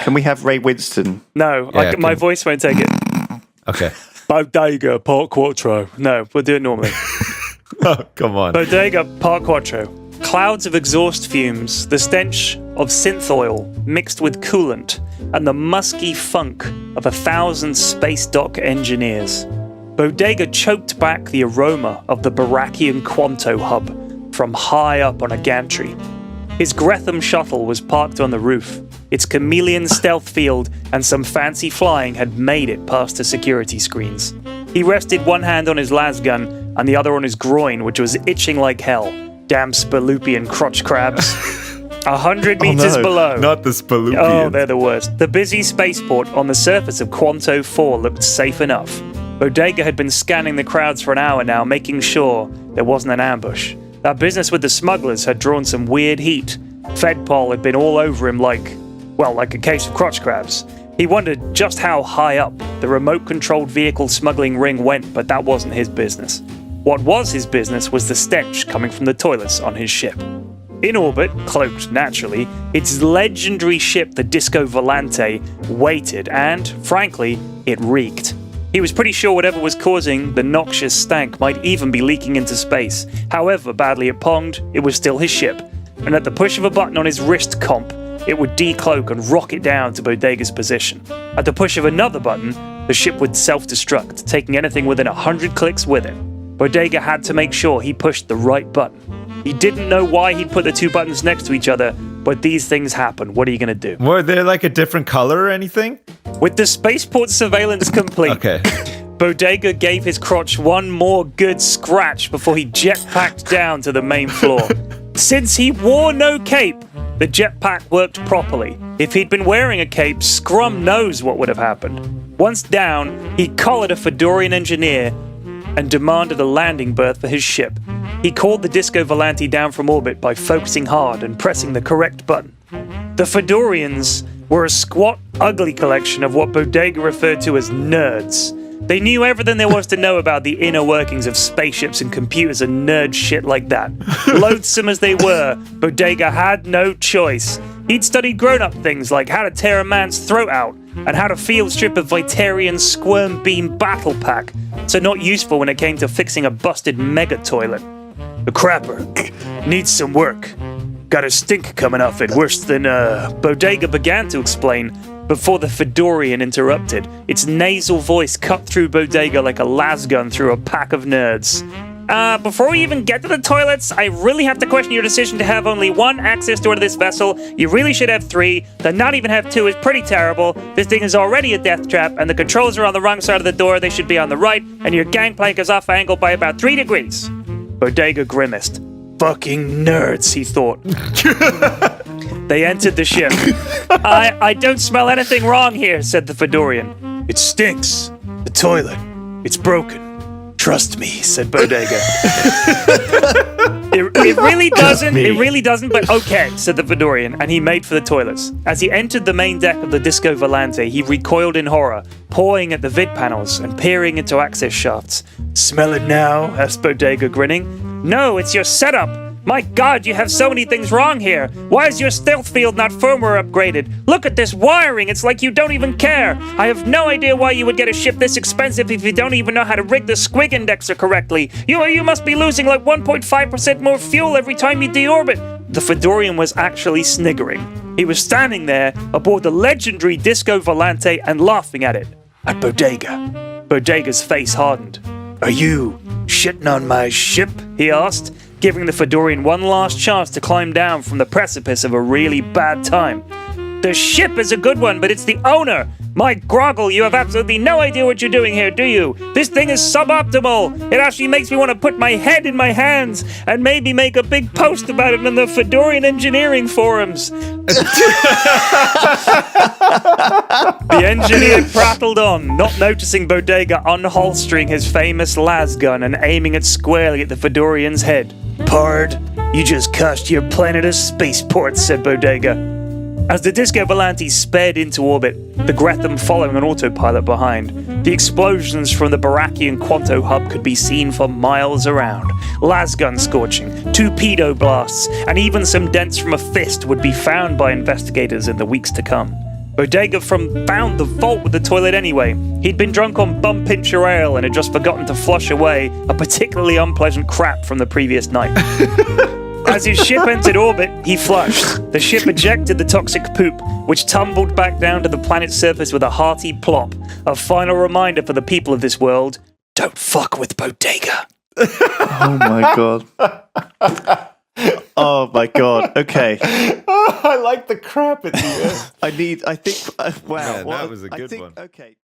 Can we have Ray Winston? No, my voice won't take it. Okay. Bodega, Part Cuatro. No, we'll do it normally. Oh, come on. Bodega, Part Cuatro. Clouds of exhaust fumes, the stench of synth oil mixed with coolant, and the musky funk of 1,000 space dock engineers. Bodega choked back the aroma of the Barakian Cuatro hub from high up on a gantry. His Gretham shuttle was parked on the roof. Its chameleon stealth field and some fancy flying had made it past the security screens. He rested one hand on his lasgun and the other on his groin, which was itching like hell. Damn Spalupian crotch crabs. 100 meters below. Not the Spalupians. Oh, they're the worst. The busy spaceport on the surface of Cuatro 4 looked safe enough. Bodega had been scanning the crowds for an hour now, making sure there wasn't an ambush. That business with the smugglers had drawn some weird heat. Fedpol had been all over him like a case of crotch crabs. He wondered just how high up the remote-controlled vehicle smuggling ring went, but that wasn't his business. What was his business was the stench coming from the toilets on his ship. In orbit, cloaked naturally, its legendary ship, the Disco Volante, waited and, frankly, it reeked. He was pretty sure whatever was causing the noxious stank might even be leaking into space. However badly it ponged, it was still his ship, and at the push of a button on his wrist comp, it would decloak and rocket down to Bodega's position. At the push of another button, the ship would self-destruct, taking anything within 100 clicks with it. Bodega had to make sure he pushed the right button. He didn't know why he'd put the two buttons next to each other, but these things happen. What are you going to do? Were they like a different color or anything? With the spaceport surveillance complete, Okay. Bodega gave his crotch one more good scratch before he jetpacked down to the main floor. Since he wore no cape, the jetpack worked properly. If he'd been wearing a cape, Scrum knows what would have happened. Once down, he collared a Fedorian engineer and demanded a landing berth for his ship. He called the Disco Volante down from orbit by focusing hard and pressing the correct button. The Fedorians were a squat, ugly collection of what Bodega referred to as nerds. They knew everything there was to know about the inner workings of spaceships and computers and nerd shit like that. Loathsome as they were, Bodega had no choice. He'd studied grown-up things like how to tear a man's throat out and how to field strip a Vitarian squirm beam battle pack, so not useful when it came to fixing a busted mega toilet. The crapper needs some work. Got a stink coming off it worse than, Bodega began to explain before the Fedorian interrupted. Its nasal voice cut through Bodega like a lasgun through a pack of nerds. Before we even get to the toilets, I really have to question your decision to have only one access door to this vessel. You really should have three. To not even have two is pretty terrible. This thing is already a death trap, and the controls are on the wrong side of the door. They should be on the right, and your gangplank is off angle by about 3 degrees. Bodega grimaced. Fucking nerds, he thought. They entered the ship. I don't smell anything wrong here, said the Fedorian. It stinks. The toilet. It's broken. Trust me, said Bodega. It really doesn't. It really doesn't, but okay, said the Fedorian, and he made for the toilets. As he entered the main deck of the Disco Volante, he recoiled in horror, pawing at the vid panels and peering into access shafts. Smell it now? Asked Bodega, grinning. No, it's your setup. My God, you have so many things wrong here. Why is your stealth field not firmware upgraded? Look at this wiring. It's like you don't even care. I have no idea why you would get a ship this expensive if you don't even know how to rig the squig indexer correctly. You must be losing like 1.5% more fuel every time you deorbit. The Fedorian was actually sniggering. He was standing there aboard the legendary Disco Volante and laughing at it. At Bodega. Bodega's face hardened. Are you shitting on my ship? He asked, giving the Fedorian one last chance to climb down from the precipice of a really bad time. The ship is a good one, but it's the owner. My groggle, you have absolutely no idea what you're doing here, do you? This thing is suboptimal. It actually makes me want to put my head in my hands and maybe make a big post about it in the Fedorian engineering forums. The engineer prattled on, not noticing Bodega unholstering his famous lasgun and aiming it squarely at the Fedorian's head. Pard, you just cost your planet a spaceport, said Bodega. As the Disco Volante sped into orbit, the Gretham following on autopilot behind, the explosions from the Barakian Cuatro hub could be seen for miles around. Lasgun scorching, torpedo blasts, and even some dents from a fist would be found by investigators in the weeks to come. Bodega found the fault with the toilet anyway. He'd been drunk on bum pincher ale and had just forgotten to flush away a particularly unpleasant crap from the previous night. As his ship entered orbit, he flushed. The ship ejected the toxic poop, which tumbled back down to the planet's surface with a hearty plop. A final reminder for the people of this world, don't fuck with Bodega. Oh my god. Oh my god. Okay. I like the crap at the end. I think. Wow. Man, that was a good one. Okay.